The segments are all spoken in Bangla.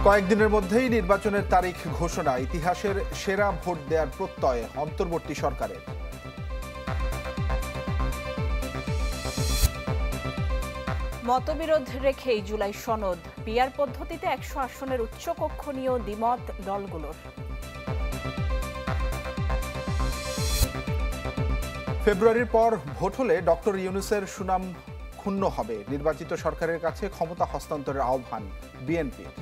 কয়েকদিনের মধ্যেই নির্বাচনের তারিখ ঘোষণা, ইতিহাসের সেরা ভোট দেওয়ার প্রত্যয় অন্তর্বর্তী সরকারের। মতবিরোধ রেখেই জুলাই সনদ, পিআর পদ্ধতিতে ১০০ আসনের উচ্চকক্ষ নিয়েও দ্বিমত দলগুলোর। ফেব্রুয়ারির পর ভোট হলে ডক্টর ইউনূসের সুনাম ক্ষুণ্ণ হবে, নির্বাচিত সরকারের কাছে ক্ষমতা হস্তান্তরের আহ্বান বিএনপির।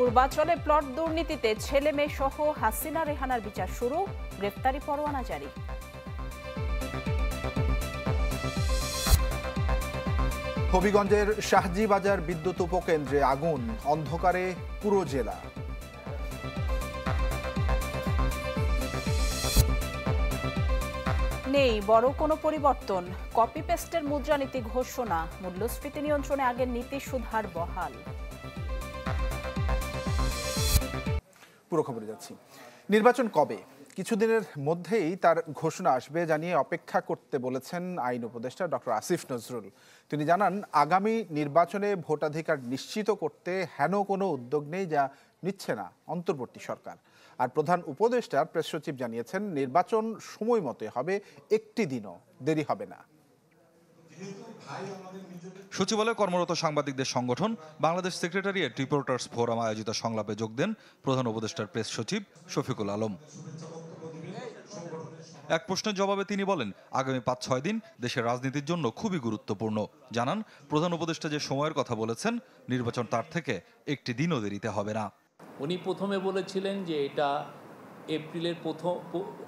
পূর্বাঞ্চলে প্লট দুর্নীতিতে ছেলে মেয়ে সহ হাসিনা রেহানার বিচার শুরু, গ্রেফতারি পরোয়ানা জারি। হবিগঞ্জের শাহজি বাজার বিদ্যুৎ উপকেন্দ্রে আগুন, অন্ধকারে পুরো জেলা। নেই বড় কোনো পরিবর্তন, কপি পেস্টের মুদ্রানীতি ঘোষণা, মূল্যস্ফীতি নিয়ন্ত্রণে আগের নীতি সুধার বহাল। পুরো খবরে যাচ্ছি। নির্বাচন কবে? কিছুদিনের মধ্যেই তার ঘোষণা আসবে জানিয়ে অপেক্ষা করতে বলেছেন আইন উপদেষ্টা ডক্টর আসিফ নজরুল। তিনি জানান, আগামী নির্বাচনে ভোটাধিকার নিশ্চিত করতে হেন কোনো উদ্যোগ নেই যা নিচ্ছে না অন্তর্বর্তী সরকার। আর প্রধান উপদেষ্টা প্রেস সচিব জানিয়েছেন, নির্বাচন সময় মতো হবে, একটি দিনও দেরি হবে না। সচিবালয়ে কর্মরত সাংবাদিকদের সংগঠন বাংলাদেশ সেক্রেটারিয়েট রিপোর্টার্স ফোরাম আয়োজিত সংলাপে যোগ দেন প্রধান উপদেষ্টার প্রেস সচিব শফিকুল আলম। এক প্রশ্নের জবাবে তিনি বলেন, আগামী ৫-৬ দিন দেশের রাজনীতির জন্য খুবই গুরুত্বপূর্ণ। জানান, প্রধান উপদেষ্টা যে সময়ের কথা বলেছেন, নির্বাচন তার থেকে একটি দিনও দেরিতে হবে না। উনি প্রথমে বলেছিলেন যে এটা এপ্রিলের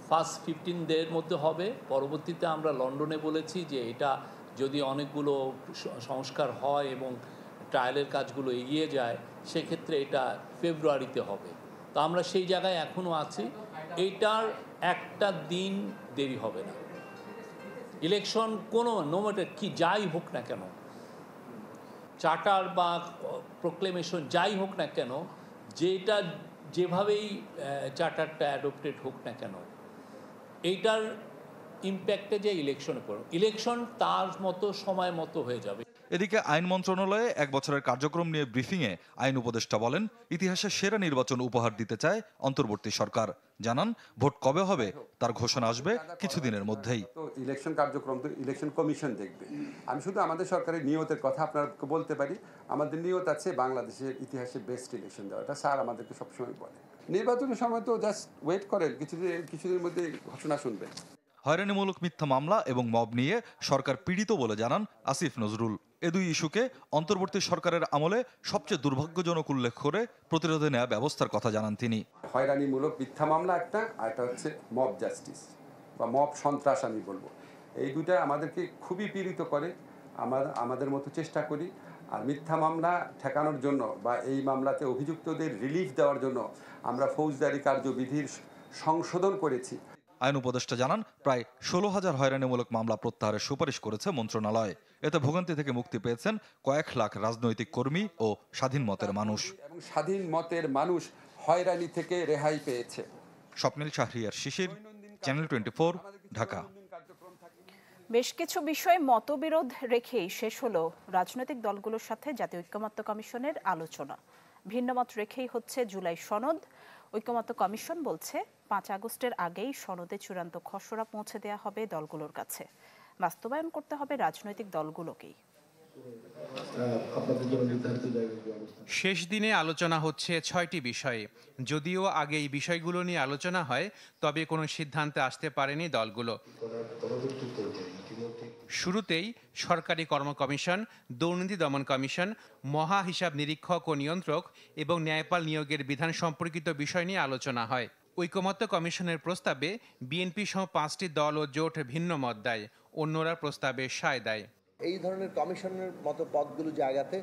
ফার্স্ট 15 ডের মধ্যে হবে। পরবর্তীতে আমরা লন্ডনে বলেছি যে এটা যদি অনেকগুলো সংস্কার হয় এবং ট্রায়ালের কাজগুলো এগিয়ে যায়, সেক্ষেত্রে এটা ফেব্রুয়ারিতে হবে। তো আমরা সেই জায়গায় এখনও আছি, এইটার একটা দিন দেরি হবে না। ইলেকশন কোনো নো ম্যাটার কি যাই হোক না কেন, চার্টার বা প্রোক্লেমেশন যাই হোক না কেন, যেটা যেভাবেই চার্টারটা অ্যাডপ্টেড হোক না কেন, এইটার ইম্প্যাক্টে যে ইলেকশনে পড়ে, ইলেকশন তার মতো সময় মতো হয়ে যাবে। এদিকে আইন মন্ত্রণালয়ে 1 বছরের কার্যক্রম নিয়ে ব্রিফিংয়ে আইন উপদেষ্টা বলেন, ইতিহাসের সেরা নির্বাচন উপহার দিতে চায় অন্তর্বর্তী সরকার। জানান, ভোট কবে হবে তার ঘোষণা আসবে কিছুদিনের মধ্যেই। ইলেকশন কার্যক্রম তো ইলেকশন কমিশন দেখবে। আমি শুধু আমাদের সরকারের নিয়তের কথা আপনাকে বলতে পারি। আমাদের নিয়ত আছে বাংলাদেশের ইতিহাসে বেস্ট ইলেকশন দেওয়া, এটা স্যার আমাদেরকে সবসময় বলে। নির্বাচনের সময় তো জাস্ট ওয়েট করেন, কিছুদিনের মধ্যে ঘোষণা শুনবেন। হয়রানিমূলক মিথ্যা মামলা এবং মব নিয়ে সরকার পীড়িত বলে জানান আসিফ নজরুল। এ দুই ইস্যুকে অন্তর্বর্তী সরকারের আমলে সবচেয়ে দুর্ভাগ্যজনক উল্লেখ করে প্রতিরোধে নেওয়া ব্যবস্থার কথা জানান তিনি। হয়রানিমূলক মিথ্যা মামলা একটা, আর একটা হচ্ছে মব জাস্টিস বা মব সন্ত্রাস আমি বলবো। এই দুইটা আমাদেরকে খুবই পীড়িত করে। আমাদের মতো চেষ্টা করি। আর মিথ্যা মামলা ঠেকানোর জন্য বা এই মামলাতে অভিযুক্তদের রিলিফ দেওয়ার জন্য আমরা ফৌজদারি কার্যবিধির সংশোধন করেছি। আইন উপদেষ্টা জানান, প্রায় 16,000 হয়রানিমূলক মামলা প্রত্যাহারের সুপারিশ করেছে মন্ত্রণালয়। এতে ভোগান্তি থেকে মুক্তি পেয়েছেন কয়েক লাখ রাজনৈতিক কর্মী ও স্বাধীন মতের মানুষ। এবং স্বাধীন মতের মানুষ হয়রানি থেকে রেহাই পেয়েছে। স্বপ্নিল শাহরিয়ার শিশির, চ্যানেল 24, ঢাকা। বেশ কিছু বিষয়ে মতবিরোধ রেখেই শেষ হলো রাজনৈতিক দলগুলোর সাথে জাতীয় ঐক্যমত্য কমিশনের আলোচনা। ভিন্নমত রেখেই হচ্ছে জুলাই সনদ। ঐক্যমত্য কমিশন বলছে 5 আগস্টের আগেই সনদে চূড়ান্ত খসড়া পৌঁছে দেওয়া হবে দলগুলোর কাছে। বাস্তবায়ন করতে হবে রাজনৈতিক দলগুলোকেই। শেষ দিনে আলোচনা হচ্ছে 6টি বিষয়ে। যদিও আগে এই বিষয়গুলো নিয়ে আলোচনা হয়, তবে কোনো সিদ্ধান্তে আসতে পারেনি দলগুলো। শুরুতেই সরকারি কর্ম কমিশন, দুর্নীতি দমন কমিশন, মহা হিসাব নিরীক্ষক ও নিয়ন্ত্রক এবং ন্যায়পাল নিয়োগের বিধান সম্পর্কিত বিষয় নিয়ে আলোচনা হয়। ঐকমত্য কমিশনের প্রস্তাবে বিএনপি সহ 5টি দল ও জোট ভিন্ন মত দেয়, অন্যরা প্রস্তাবে সায় দেয়। এই ধরনের কমিশনের মতো পদগুলো জায়গাতে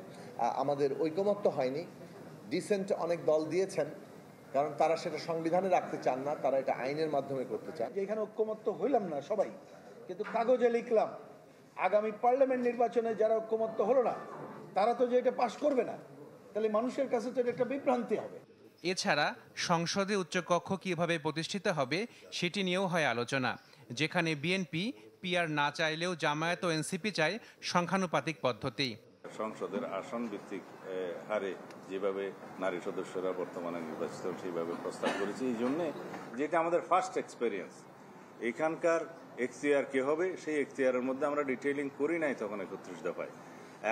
আমাদের ঐকমত্য হয়নি। ডিসেন্ট অনেক দল দিয়েছেন, কারণ তারা সেটা সংবিধানে রাখতে চান না, তারা এটা আইনের মাধ্যমে করতে চান। এখানে ঐকমত্য হইলাম না সবাই, কিন্তু কাগজে লিখলাম আগামী পার্লামেন্ট নির্বাচনে যারা ঐকমত্য হলো না তারা তো যে এটা পাশ করবে না, তাহলে মানুষের কাছে তো একটা বিভ্রান্তি হবে। এছাড়া সংসদে উচ্চকক্ষ কিভাবে প্রতিষ্ঠিত হবে সেটি নিয়েও হয় আলোচনা, যেখানে বিএনপি পিআর না চাইলেও জামায়াত ও এনসিপি চায় সংখ্যানুপাতিক পদ্ধতি। সংসদের আসন ভিত্তিক হারে যেভাবে নারী সদস্যরা বর্তমানে নির্বাচিত সেইভাবে প্রস্তাব করেছি। এই জন্যে যেটা আমাদের ফার্স্ট এক্সপেরিয়েন্স, এখানকার এখতিয়ার কে হবে সেই এখতিয়ারের মধ্যে আমরা ডিটেইলিং করি নাই তখন 31 দফায়।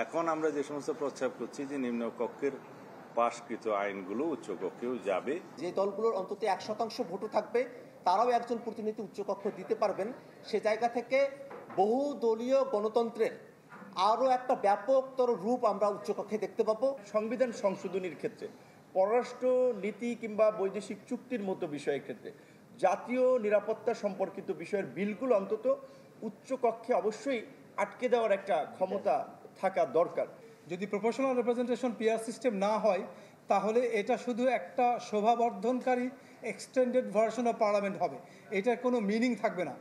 এখন আমরা যে সমস্ত প্রস্তাব করছি যে নিম্ন কক্ষের পাশকৃত আইনগুলো উচ্চ কক্ষেও যাবে, যে দলগুলোর অন্তত 1% ভোটও থাকবে তারাও একজন প্রতিনিধি উচ্চকক্ষ দিতে পারবেন। সে জায়গা থেকে বহু দলীয় গণতন্ত্রের আরও একটা ব্যাপকতর রূপ আমরা উচ্চকক্ষে দেখতে পাবো। সংবিধান সংশোধনীর ক্ষেত্রে, পররাষ্ট্র নীতি কিংবা বৈদেশিক চুক্তির মতো বিষয়ের ক্ষেত্রে জাতীয় নিরাপত্তা সম্পর্কিত বিষয়ের বিলগুলো অন্তত উচ্চকক্ষে অবশ্যই আটকে দেওয়ার একটা ক্ষমতা থাকা দরকার। যদি প্রপোর্শনাল রিপ্রেজেন্টেশন পিআর সিস্টেম না হয় তাহলে এটা শুধু একটা শোভাবর্ধনকারী এক্সটেন্ডেড ভার্সন অফ পার্লামেন্ট হবে, এটার কোনো মিনিং থাকবে না।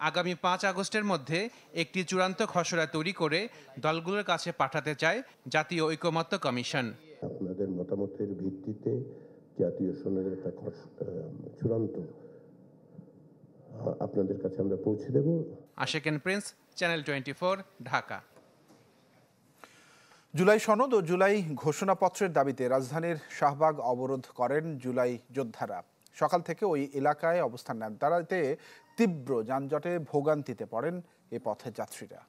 আগামী 5 আগস্টের মধ্যে একটি চূড়ান্ত খসড়া তৈরি করে দলগুলোর কাছে পাঠাতে চায় জাতীয় ঐকমত্য কমিশন। আপনাদের মতামতের ভিত্তিতে জাতীয় সনদের একটা চূড়ান্ত আপনাদের কাছে আমরা পৌঁছে দেব। আশেকেন প্রিন্স, চ্যানেল 24, ঢাকা। জুলাই সনদ ও জুলাই ঘোষণাপত্রের দাবিতে রাজধানীর শাহবাগ অবরোধ করেন জুলাই যোদ্ধারা। সকাল থেকে ওই এলাকায় অবস্থান নেন তারা। এতে তীব্র যানজটে ভোগান্তিতে পড়েন এ পথের যাত্রীরা।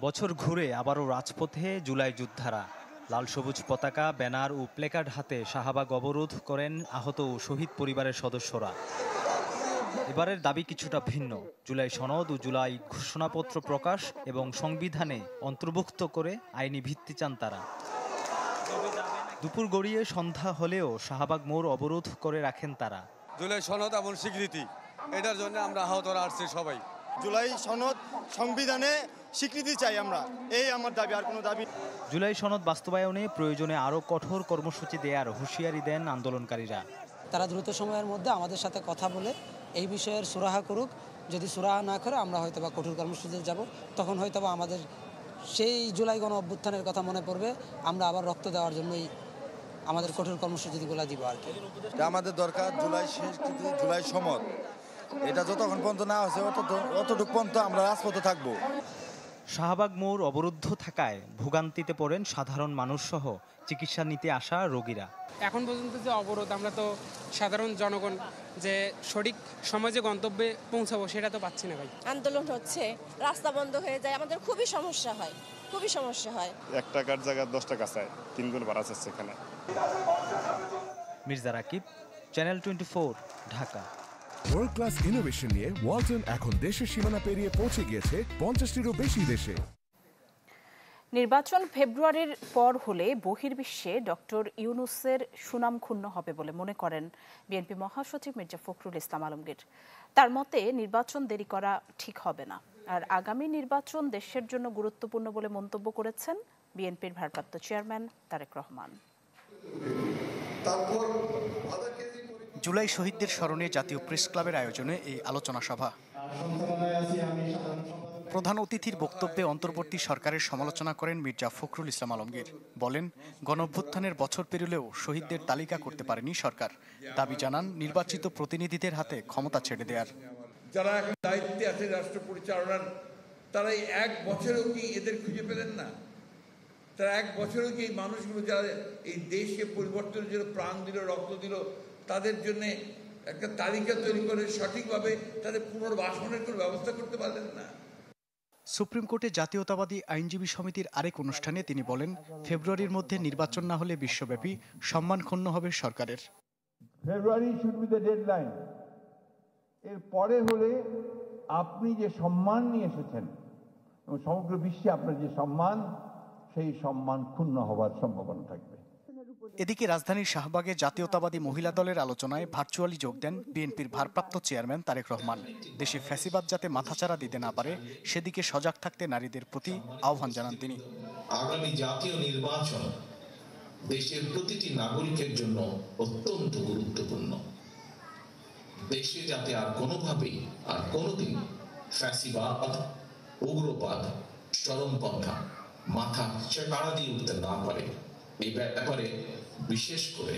বছর ঘুরে আবারও রাজপথে জুলাই যোদ্ধারা। লাল সবুজ পতাকা, ব্যানার ও প্লেকার্ড হাতে শাহবাগ অবরোধ করেন আহত ও শহীদ পরিবারের সদস্যরা। এবারের দাবি কিছুটা ভিন্ন। জুলাই সনদ ও জুলাই ঘোষণাপত্র প্রকাশ এবং সংবিধানে অন্তর্ভুক্ত করে আইনি ভিত্তি চান তারা। দুপুর গড়িয়ে সন্ধ্যা হলেও শাহবাগ মোড় অবরোধ করে রাখেন তারা। জুলাই সনদ এমন স্বীকৃতি, এটার জন্য আমরা আহতরা আসছি সবাই। জুলাই সনদ সংবিধানে স্বীকৃতি চাই আমরা, এই আমার দাবি, আর কোনো দাবি। জুলাই সনদ বাস্তবায়নে প্রয়োজনে আরও কঠোর কর্মসূচি দেওয়ার হুঁশিয়ারি দেন আন্দোলনকারীরা। তারা দ্রুত সময়ের মধ্যে আমাদের সাথে কথা বলে এই বিষয়ের সুরাহা করুক। যদি সুরাহা না করে আমরা হয়তো বা কঠোর কর্মসূচিতে যাব, তখন হয়তো বা আমাদের সেই জুলাই গণ অভ্যুত্থানের কথা মনে পড়বে। আমরা আবার রক্ত দেওয়ার জন্যই আমাদের কঠোর কর্মসূচিগুলো দিব আর কি। আমাদের দরকার জুলাই স্বীকৃতি, জুলাই সনদ, এটা যতক্ষণ পর্যন্ত না হচ্ছে অতটুকু পর্যন্ত আমরা রাজপথে থাকবো। শাহবাগ মোড় অবরুদ্ধ থাকায় ভোগান্তিতে পড়েন সাধারণ মানুষ সহ চিকিৎসা নিতে আসা রোগীরা। এখন পর্যন্ত যে অবরোধ, আমরা তো সাধারণ জনগণ যে সঠিক সময় যে গন্তব্যে পৌঁছাবো সেটা তো পাচ্ছি না ভাই। আন্দোলন হচ্ছে, রাস্তা বন্ধ হয়ে যায়, আমাদের খুবই সমস্যা হয়, খুবই সমস্যা হয়। 1 টাকার জায়গায় 10 টাকা চায়, 3 গুণ বাড়া যাচ্ছে এখানে। Mirza Rakib, channel 24, Dhaka. World class innovation নিয়ে ওয়ালটন এখন দেশের সীমানা পেরিয়ে পৌঁছে গিয়েছে 50টিরও বেশি দেশে। নির্বাচন ফেব্রুয়ারির পর হলে বহির্বিশ্বে ডক্টর ইউনূসের সুনাম ক্ষুণ্ণ হবে বলে মনে করেন বিএনপি মহাসচিব মির্জা ফখরুল ইসলাম আলমগীর। তার মতে নির্বাচন দেরি করা ঠিক হবে না, আর আগামী নির্বাচন দেশের জন্য গুরুত্বপূর্ণ বলে মন্তব্য করেছেন বিএনপির ভারপ্রাপ্ত চেয়ারম্যান তারেক রহমান। জুলাই শহীদদের স্মরণে জাতীয় প্রেস ক্লাবের আয়োজনে এই আলোচনা সভা। প্রধান অতিথির বক্তব্যে অন্তর্বর্তী সরকারের সমালোচনা করেন মির্জা ফখরুল ইসলাম আলমগীর। বলেন, গণঅভ্যুত্থানের বছর পেরোলেও শহীদদের তালিকা করতে পারেনি সরকার। দাবি জানান নির্বাচিত প্রতিনিধিদের হাতে ক্ষমতা ছেড়ে দেওয়ার। যারা এখন দায়িত্বে আছে রাষ্ট্র পরিচালনার, তারা এই 1 বছরেও কি এদের খুঁজে পেলেন না? তারা 1 বছরেও কি এই মানুষগুলো যারা এই দেশকে পরিবর্তনের জন্য প্রাণ দিল, রক্ত দিল, তাদের জন্য একটা তালিকা তৈরি করে সঠিকভাবে তাদের পুনর্বাসনের কোনো ব্যবস্থা করতে পারলেন না? সুপ্রিম কোর্টে জাতীয়তাবাদী আইনজীবী সমিতির আরেক অনুষ্ঠানে তিনি বলেন, ফেব্রুয়ারির মধ্যে নির্বাচন না হলে বিশ্বব্যাপী সম্মান ক্ষুণ্ণ হবে সরকারের। ফেব্রুয়ারি শুড বি দ্য ডেডলাইন। এর পরে হলে আপনি যে সম্মান নিয়ে এসেছেন এবং সমগ্র বিশ্বে আপনার যে সম্মান, সেই সম্মান ক্ষুণ্ণ হওয়ার সম্ভাবনা থাকবে। এদিকে রাজধানীর শাহবাগে জাতীয়তাবাদী মহিলা দলের আলোচনায় ভার্চুয়ালি যোগ দেন বিএনপির ভারপ্রাপ্ত চেয়ারম্যান তারেক রহমান। দেশে ফ্যাসিবাদ যাতে মাথাচাড়া দিতে না পারে সেদিকে সজাগ থাকতে নারীদের প্রতি আহ্বান জানান তিনি। আগামী জাতীয় নির্বাচন দেশের প্রতিটি নাগরিকের জন্য অত্যন্ত গুরুত্বপূর্ণ। দেশে যাতে আর কোনোভাবেই আর কোনোদিন ফ্যাসিবাদ, উগ্রবাদ, চরমপন্থা মাথা চাড়া দিয়ে উঠতে না পারে, এই ব্যাপারে বিশেষ করে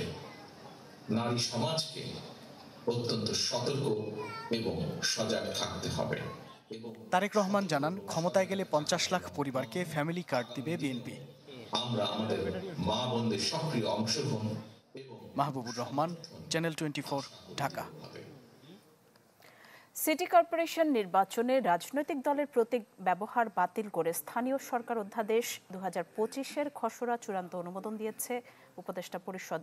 নারী সমাজকে অত্যন্ত সতর্ক এবং সজাগ থাকতে হবে। তারেক রহমান জানান, ক্ষমতায় গেলে 50 লাখ পরিবারকে ফ্যামিলি কার্ড দিবে বিএনপি। আমরা আমাদের মা বোনদের সক্রিয় অংশগ্রহণ। Mahbubur Rahman, channel 24, Dhaka. City corporation নির্বাচনে রাজনৈতিক দলের প্রতীক ব্যবহার বাতিল করে স্থানীয় সরকার অধ্যাদেশ 2025-এর খসড়া চূড়ান্ত অনুমোদন দিয়েছে উপদেষ্টা পরিষদ।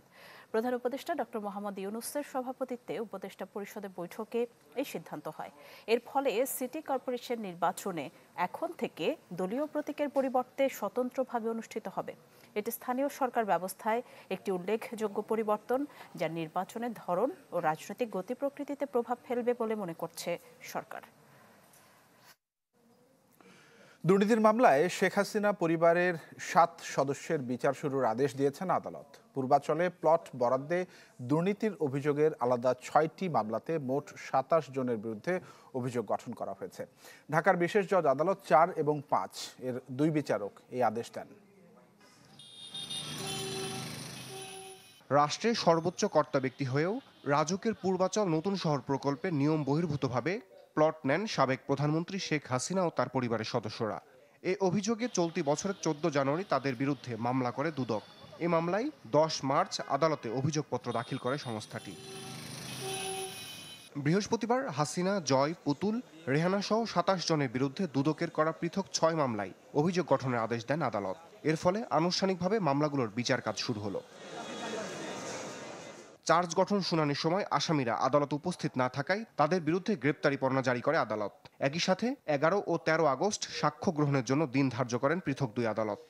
প্রধান উপদেষ্টা ডক্টর মোহাম্মদ ইউনূসের সভাপতিত্বে উপদেষ্টা পরিষদের বৈঠকে এই সিদ্ধান্ত হয়। এর ফলে সিটি কর্পোরেশন নির্বাচনে এখন থেকে দলীয় প্রতীকের পরিবর্তে স্বতন্ত্রভাবে অনুষ্ঠিত হবে। এটি স্থানীয় সরকার ব্যবস্থায় একটি উল্লেখযোগ্য পরিবর্তন, যা নির্বাচনের ধরন ও রাজনৈতিক গতি প্রকৃতিতে প্রভাব ফেলবে বলে মনে করছে সরকার। দুর্নীতির মামলায় শেখ হাসিনা পরিবারের 7 সদস্যের বিচার শুরুর আদেশ দিয়েছেন আদালত। পূর্বাচলে প্লট বরাদ্দে দুর্নীতির অভিযোগের আলাদা 6টি মামলাতে মোট 27 জনের বিরুদ্ধে অভিযোগ গঠন করা হয়েছে। ঢাকার বিশেষ জজ আদালত 4 এবং 5 এর 2 বিচারক এই আদেশ দেন। রাষ্ট্রের সর্বোচ্চ কর্তা ব্যক্তি হয়েও রাজুকের পূর্বাচল নতুন শহর প্রকল্পে নিয়ম বহির্ভূতভাবে প্লট নেন সাবেক প্রধানমন্ত্রী শেখ হাসিনা ও তার পরিবারের সদস্যরা। এই অভিযোগে চলতি বছরের 14 জানুয়ারি তাদের বিরুদ্ধে মামলা করে দুদক। এই মামলায় 10 মার্চ আদালতে অভিযোগপত্র দাখিল করে সংস্থাটি। বৃহস্পতিবার হাসিনা, জয়, পুতুল, রেহানা সহ 27 জনের বিরুদ্ধে দুদকের করা পৃথক 6 মামলায় অভিযোগ গঠনের আদেশ দেন আদালত। এর ফলে আনুষ্ঠানিকভাবে মামলাগুলোর বিচার কাজ শুরু হলো। চার্জ গঠন শুনানির সময় আসামিরা আদালত উপস্থিত না থাকায় তাদের বিরুদ্ধে গ্রেপ্তারি পরোয়ানা জারি করে আদালত। একই সাথে 11 ও 13 আগস্ট সাক্ষ্য গ্রহণের জন্য দিন ধার্য করেন পৃথক 2 আদালত।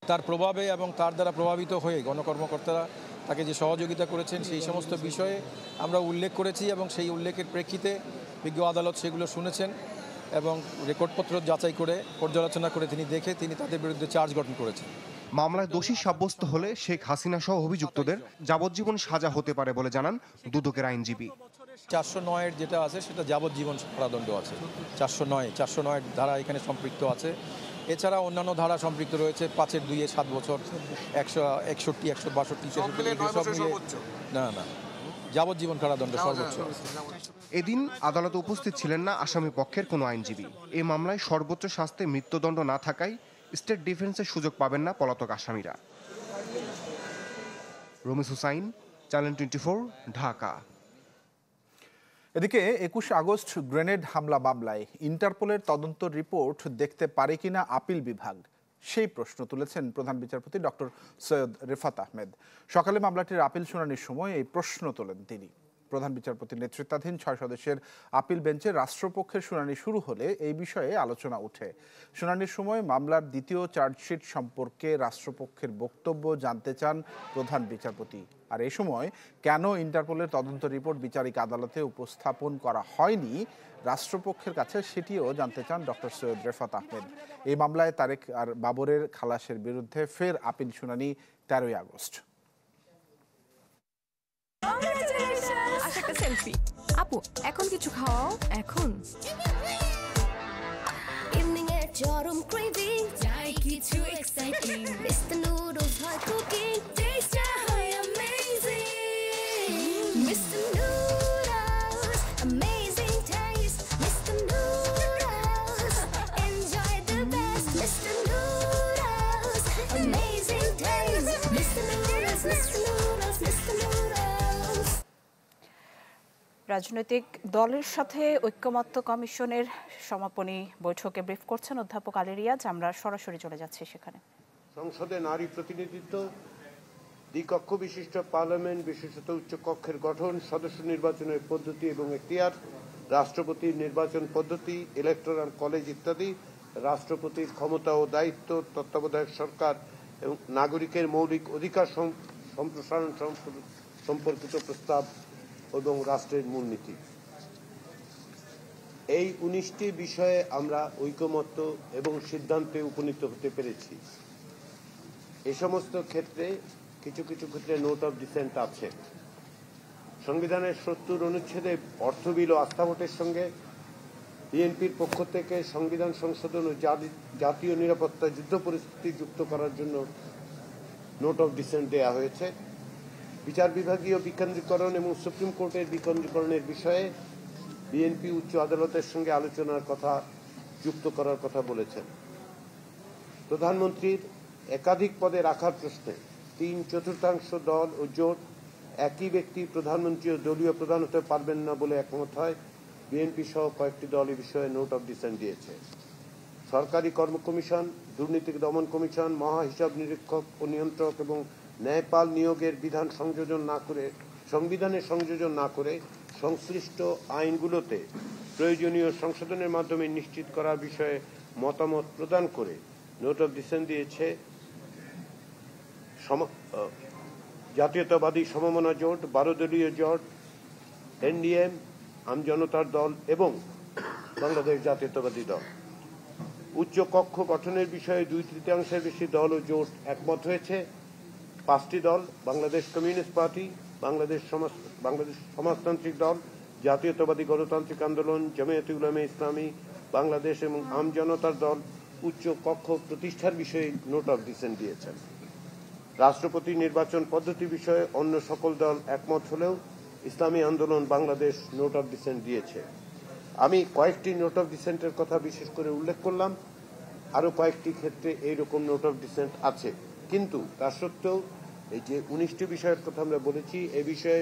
তার প্রভাবে এবং তার দ্বারা প্রভাবিত হয়ে গণকর্মকর্তারা তাকে যে সহযোগিতা করেছেন সেই সমস্ত বিষয়ে আমরা উল্লেখ করেছি এবং সেই উল্লেখের প্রেক্ষিতে বিজ্ঞ আদালত সেগুলো শুনেছেন এবং রেকর্ডপত্র যাচাই করে পর্যালোচনা করে তিনি তাদের বিরুদ্ধে চার্জ গঠন করেছেন। মামলায় দোষী সাব্যস্ত হলে শেখ হাসিনা সহ অভিযুক্তদের যাবজ্জীবন সাজা হতে পারে বলে জানান দুদকের আইনজীবী। 409-এর যেটা আছে সেটা যাবজ্জীবন কারাদণ্ড আছে। 409 ধারা এখানে সম্পৃক্ত আছে। এছাড়া অন্যান্য ধারা সম্পৃক্ত রয়েছে 5-এর 2-এ 7 বছর, 161, 162, সব মিলিয়ে না যাবজ্জীবন কারাদণ্ড সর্বোচ্চ। এদিন আদালতে উপস্থিত ছিলেন না আসামি পক্ষের কোনো আইনজীবী। এই মামলায় সর্বোচ্চ শাস্তি মৃত্যুদণ্ড না থাকায় স্টেট ডিফেন্সের সুযোগ পাবেন না পলাতক আসামিরা। রমিজ হুসাইন, চ্যানেল 24, ঢাকা। এদিকে 21 আগস্ট গ্রেনেড হামলা মামলায় ইন্টারপোলের তদন্ত রিপোর্ট দেখতে পারে কিনা আপিল বিভাগ, সেই প্রশ্ন তুলেছেন প্রধান বিচারপতি ডক্টর সৈয়দ রেফাত আহমেদ। সকালে মামলাটির আপিল শুনানির সময় এই প্রশ্ন তোলেন তিনি। প্রধান বিচারপতির নেতৃত্বাধীন 6 সদস্যের আপিল বেঞ্চে রাষ্ট্রপক্ষের শুনানি শুরু হলে এই বিষয়ে আলোচনা ওঠে। শুনানির সময় মামলার দ্বিতীয় চার্জশিট সম্পর্কে রাষ্ট্রপক্ষের বক্তব্য জানতে চান প্রধান বিচারপতি। আর এই সময় কেন ইন্টারপোলের তদন্ত রিপোর্ট বিচারিক আদালতে উপস্থাপন করা হয়নি রাষ্ট্রপক্ষের কাছে, সেটিও জানতে চান ডক্টর সৈয়দ রেফাত আহমেদ। এই মামলায় তারেক আর বাবরের খালাসের বিরুদ্ধে ফের আপিল শুনানি 13 আগস্ট। সেলফি আপু, এখন কিছু খাওয়াও। এখন ইভিনিং এর চরম ক্রেভিং, চাই কিছু এক্সাইটিং। মিস্টার নুডলস হয় কুকিং, টেস্টটা হয় amazing. Mister noodles, amazing test. Mister noodles, enjoy the best. Mister noodles, amazing test. Mister noodles, mister noodles, mister noodles. রাজনৈতিক দলের সাথে ঐক্যমত্য কমিশনের সমাপনী বৈঠকে ব্রিফ করছেন অধ্যাপক আলী রিয়াজ। আমরা সরাসরি চলে যাচ্ছি সেখানে। সংসদে নারী প্রতিনিধিত্ব, দ্বিকক্ষ বিশিষ্ট পার্লামেন্ট, বিশেষত উচ্চ কক্ষের গঠন, সদস্য নির্বাচনের পদ্ধতি এবং এখতিয়ার, রাষ্ট্রপতির নির্বাচন পদ্ধতি, ইলেকটোরাল কলেজ ইত্যাদি, রাষ্ট্রপতির ক্ষমতা ও দায়িত্ব, তত্ত্বাবধায়ক সরকার এবং নাগরিকের মৌলিক অধিকার সম্প্রসারণ সম্পর্কিত প্রস্তাব এবং রাষ্ট্রের মূলনীতি। এই 19টি বিষয়ে আমরা ঐকমত্য এবং সিদ্ধান্তে উপনীত হতে পেরেছি। এই সমস্ত ক্ষেত্রে কিছু ক্ষেত্রে নোট অফ ডিসেন্ট আছে। সংবিধানের 70 অনুচ্ছেদে অর্থ বিল ও আস্থা ভোটের সঙ্গে বিএনপির পক্ষ থেকে সংবিধান সংশোধন ও জাতীয় নিরাপত্তা যুদ্ধ পরিস্থিতি যুক্ত করার জন্য নোট অফ ডিসেন্ট দেওয়া হয়েছে। বিচার বিভাগীয় বিকেন্দ্রীকরণ এবং সুপ্রিম কোর্টের বিকেন্দ্রীকরণের বিষয়ে বিএনপি উচ্চ আদালতের সঙ্গে আলোচনার কথা যুক্ত করার কথা বলেছেন। প্রধানমন্ত্রীর একাধিক পদে রাখার প্রশ্নে 3/4 দল ও জোট একই ব্যক্তি প্রধানমন্ত্রী ও দলীয় প্রধান হতে পারবেন না বলে একমত হয়। বিএনপি সহ কয়েকটি দল এই বিষয়ে নোট অব ডিসেন্ট দিয়েছে। সরকারি কর্ম কমিশন, দুর্নীতি দমন কমিশন, মহা হিসাব নিরীক্ষক ও নিয়ন্ত্রক এবং ন্যায়পাল নিয়োগের সংবিধানে সংযোজন না করে সংশ্লিষ্ট আইনগুলোতে প্রয়োজনীয় সংশোধনের মাধ্যমে নিশ্চিত করার বিষয়ে মতামত প্রদান করে নোট অব ডিসেন্ট দিয়েছে জাতীয়তাবাদী সমমনা জোট, 12 দলীয় জোট, এনডিএম, আমজনতার দল এবং বাংলাদেশ জাতীয়তাবাদী দল। উচ্চ কক্ষ গঠনের বিষয়ে 2/3 বেশি দল ও জোট একমত হয়েছে। 5টি দল, বাংলাদেশ কমিউনিস্ট পার্টি, বাংলাদেশ সমাজতান্ত্রিক দল, জাতীয়তাবাদী গণতান্ত্রিক আন্দোলন, জামিয়াতে উলামা ইসলামী বাংলাদেশ এবং আমজনতার দল উচ্চ কক্ষ প্রতিষ্ঠার বিষয়ে নোট অব ডিসেন্ট দিয়েছেন। রাষ্ট্রপতি নির্বাচন পদ্ধতি বিষয়ে অন্য সকল দল একমত হলেও ইসলামী আন্দোলন বাংলাদেশ নোট অব ডিসেন্ট দিয়েছে। আমি কয়েকটি নোট অব ডিসেন্টের কথা বিশেষ করে উল্লেখ করলাম, আরো কয়েকটি ক্ষেত্রে এইরকম নোট অব ডিসেন্ট আছে, কিন্তু তা সত্ত্বেও এই যে 19টি বিষয়ের কথা আমরা বলেছি, এই বিষয়ে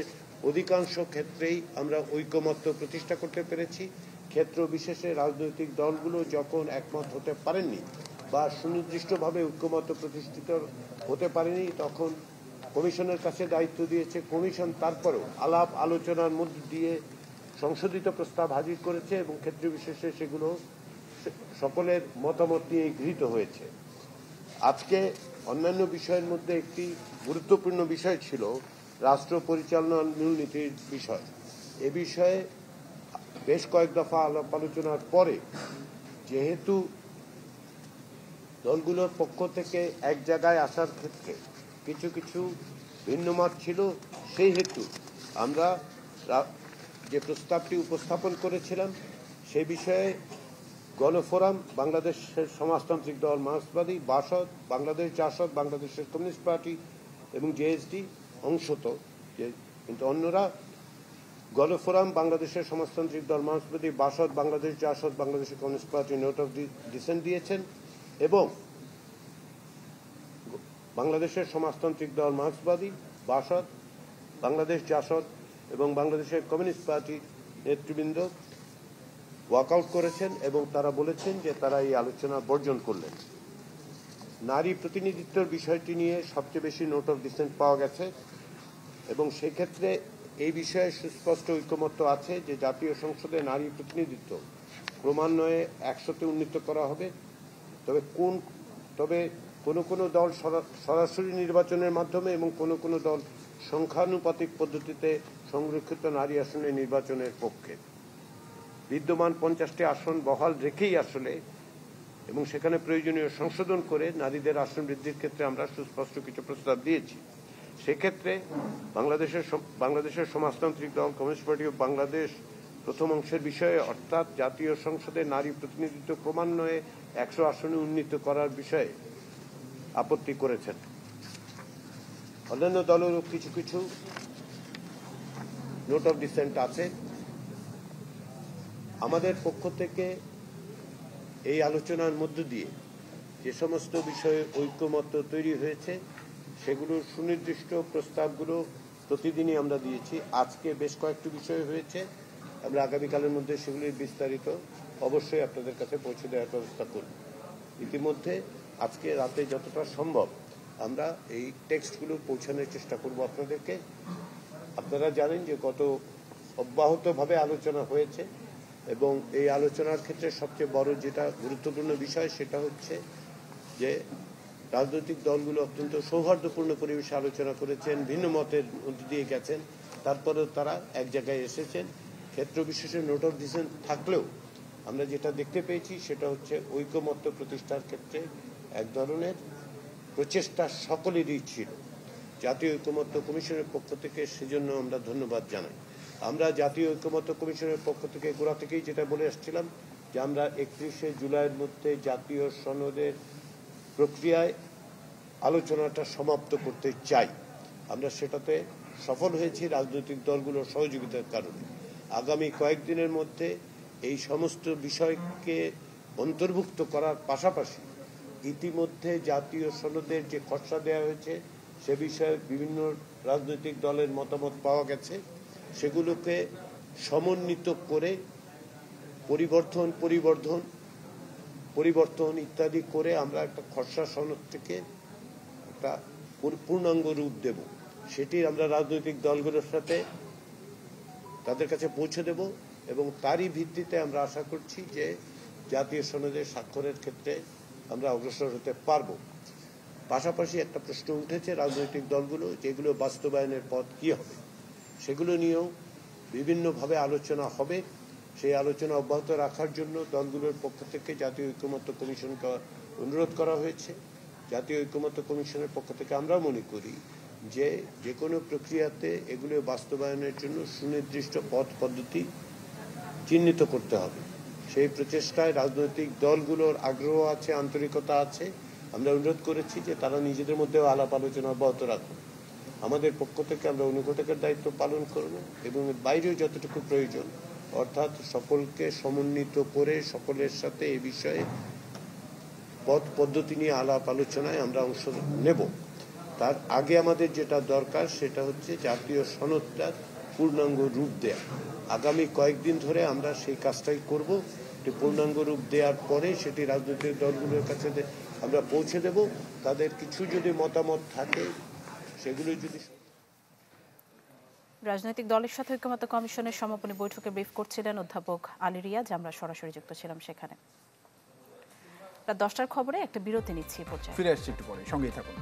অধিকাংশ ক্ষেত্রেই আমরা ঐকমত্য প্রতিষ্ঠা করতে পেরেছি। ক্ষেত্র বিশেষে রাজনৈতিক দলগুলো যখন একমত হতে পারেননি বা সুনির্দিষ্টভাবে ঐকমত্য প্রতিষ্ঠিত হতে পারেনি, তখন কমিশনের কাছে দায়িত্ব দিয়েছে। কমিশন তারপরেও আলাপ আলোচনার মধ্য দিয়ে সংশোধিত প্রস্তাব হাজির করেছে এবং ক্ষেত্র বিশেষে সেগুলো সকলের মতামত নিয়ে গৃহীত হয়েছে। আজকে অন্যান্য বিষয়ের মধ্যে একটি গুরুত্বপূর্ণ বিষয় ছিল রাষ্ট্র পরিচালনার মূলনীতির বিষয়। এ বিষয়ে বেশ কয়েক দফা আলাপ আলোচনার পরে যেহেতু দলগুলোর পক্ষ থেকে এক জায়গায় আসার ক্ষেত্রে কিছু কিছু ভিন্নমত ছিল, সেই হেতু আমরা যে প্রস্তাবটি উপস্থাপন করেছিলাম সে বিষয়ে গণফোরাম, বাংলাদেশের সমাজতান্ত্রিক দল মার্ক্সবাদী, বাসদ, বাংলাদেশ জাসদ, বাংলাদেশের কমিউনিস্ট পার্টি এবং জেএসডি অংশত, কিন্তু অন্যরা গণফোরাম, বাংলাদেশের সমাজতান্ত্রিক দল মার্ক্সবাদী, বাসদ, বাংলাদেশ জাসদ, বাংলাদেশের communist party note of dissent দিয়েছেন এবং বাংলাদেশের সমাজতান্ত্রিক দল মার্ক্সবাদী, বাসদ, বাংলাদেশ জাসদ এবং বাংলাদেশের কমিউনিস্ট পার্টি নেতৃবৃন্দ ওয়াকআউট করেছেন এবং তারা বলেছেন যে তারা এই আলোচনা বর্জন করলেন। নারী প্রতিনিধিত্বের বিষয়টি নিয়ে সবচেয়ে বেশি নোট অফ ডিসেন্ট পাওয়া গেছে এবং সেক্ষেত্রে এই বিষয়ে সুস্পষ্ট ঐকমত্য আছে যে জাতীয় সংসদে নারী প্রতিনিধিত্ব ক্রমান্বয়ে 100তে উন্নীত করা হবে। তবে কোনো দল সরাসরি নির্বাচনের মাধ্যমে এবং কোনো দল সংখ্যানুপাতিক পদ্ধতিতে সংরক্ষিত নারী আসনে নির্বাচনের পক্ষে। বিদ্যমান 50টি আসন বহাল রেখেই আসলে এবং সেখানে প্রয়োজনীয় সংশোধন করে নারীদের আসন বৃদ্ধির ক্ষেত্রে আমরা সুস্পষ্ট কিছু প্রস্তাব দিয়েছি। সেক্ষেত্রে বাংলাদেশের সমাজতান্ত্রিক দল, কমিউনিস্ট পার্টি অফ বাংলাদেশ প্রথম অংশের বিষয়ে অর্থাৎ জাতীয় সংসদে নারী প্রতিনিধিত্ব ক্রমান্বয়ে 100 আসনে উন্নীত করার বিষয়ে আপত্তি করেছেন। অন্যান্য দলেরও কিছু কিছু নোট অফ ডিসেন্ট আছে। আমাদের পক্ষ থেকে এই আলোচনার মধ্য দিয়ে যে সমস্ত বিষয়ে ঐকমত্য তৈরি হয়েছে সেগুলোর সুনির্দিষ্ট প্রস্তাবগুলো প্রতিদিনই আমরা দিয়েছি। আজকে বেশ কয়েকটি বিষয় হয়েছে, আমরা আগামীকালের মধ্যে সেগুলির বিস্তারিত অবশ্যই আপনাদের কাছে পৌঁছে দেওয়ার ব্যবস্থা করব। ইতিমধ্যে আজকে রাতে যতটা সম্ভব আমরা এই টেক্সটগুলো পৌঁছানোর চেষ্টা করব আপনাদেরকে। আপনারা জানেন যে গত অব্যাহতভাবে আলোচনা হয়েছে এবং এই আলোচনার ক্ষেত্রে সবচেয়ে বড় যেটা গুরুত্বপূর্ণ বিষয় সেটা হচ্ছে যে রাজনৈতিক দলগুলো অত্যন্ত সৌহার্দ্যপূর্ণ পরিবেশে আলোচনা করেছেন, ভিন্ন মতের মধ্যে দিয়ে গেছেন, তারপরেও তারা এক জায়গায় এসেছেন। ক্ষেত্র বিশেষে নোট অফ ডিসেন্ট থাকলেও আমরা যেটা দেখতে পেয়েছি সেটা হচ্ছে ঐকমত্য প্রতিষ্ঠার ক্ষেত্রে এক ধরনের প্রচেষ্টা সকলেরই ছিল। জাতীয় ঐকমত্য কমিশনের পক্ষ থেকে সেজন্য আমরা ধন্যবাদ জানাই। আমরা জাতীয় ঐকমত্য কমিশনের পক্ষ থেকে গোড়া থেকেই যেটা বলে আসছিলাম যে আমরা 31শে জুলাইয়ের মধ্যে জাতীয় সনদের প্রক্রিয়ায় আলোচনাটা সমাপ্ত করতে চাই। আমরা সেটাতে সফল হয়েছি রাজনৈতিক দলগুলোর সহযোগিতার কারণে। আগামী কয়েকদিনের মধ্যে এই সমস্ত বিষয়কে অন্তর্ভুক্ত করার পাশাপাশি ইতিমধ্যে জাতীয় সনদের যে খসড়া দেওয়া হয়েছে সে বিষয়ে বিভিন্ন রাজনৈতিক দলের মতামত পাওয়া গেছে, সেগুলোকে সমন্বিত করে পরিবর্তন ইত্যাদি করে আমরা একটা খসড়া সনদ থেকে একটা পূর্ণাঙ্গ রূপ দেব। সেটি আমরা রাজনৈতিক দলগুলোর সাথে তাদের কাছে পৌঁছে দেব এবং তারই ভিত্তিতে আমরা আশা করছি যে জাতীয় সনদের স্বাক্ষরের ক্ষেত্রে আমরা অগ্রসর হতে পারব। পাশাপাশি একটা প্রশ্ন উঠেছে রাজনৈতিক দলগুলো যেগুলো বাস্তবায়নের পথ কি হবে, সেগুলো নিয়েও বিভিন্নভাবে আলোচনা হবে। সেই আলোচনা অব্যাহত রাখার জন্য দলগুলোর পক্ষ থেকে জাতীয় ঐকমত্য কমিশনকে অনুরোধ করা হয়েছে। জাতীয় ঐকমত্য কমিশনের পক্ষ থেকে আমরা মনে করি যে কোনো প্রক্রিয়াতে এগুলো বাস্তবায়নের জন্য সুনির্দিষ্ট পথ পদ্ধতি চিহ্নিত করতে হবে। সেই প্রচেষ্টায় রাজনৈতিক দলগুলোর আগ্রহ আছে, আন্তরিকতা আছে। আমরা অনুরোধ করেছি যে তারা নিজেদের মধ্যেও আলাপ আলোচনা অব্যাহত রাখুন। আমাদের পক্ষ থেকে আমরা অনুঘটকের দায়িত্ব পালন করব এবং বাইরেও যতটুকু প্রয়োজন, অর্থাৎ সকলকে সমন্বিত করে সকলের সাথে এ বিষয়ে পথ পদ্ধতি নিয়ে আলাপ আলোচনায় আমরা অংশ নেব। তার আগে আমাদের যেটা দরকার সেটা হচ্ছে জাতীয় সনদটার পূর্ণাঙ্গ রূপ দেয়া। আগামী কয়েকদিন ধরে আমরা সেই কাজটাই করব। পূর্ণাঙ্গ রূপ দেওয়ার পরে সেটি রাজনৈতিক দলগুলোর কাছে আমরা পৌঁছে দেব। তাদের কিছু যদি মতামত থাকে সেগুলো যদি রাজনৈতিক দলের সাথে ঐকমত্য কমিশনের সমাপনী বৈঠকে ব্রিফ করছিলেন অধ্যাপক আলী রিয়াজ। আমরা সরাসরি যুক্ত ছিলাম সেখানে। রাত 10টার খবরে একটা বিরতি নিচ্ছি। ফিরে আসছি একটু পরে, সঙ্গেই থাকুন।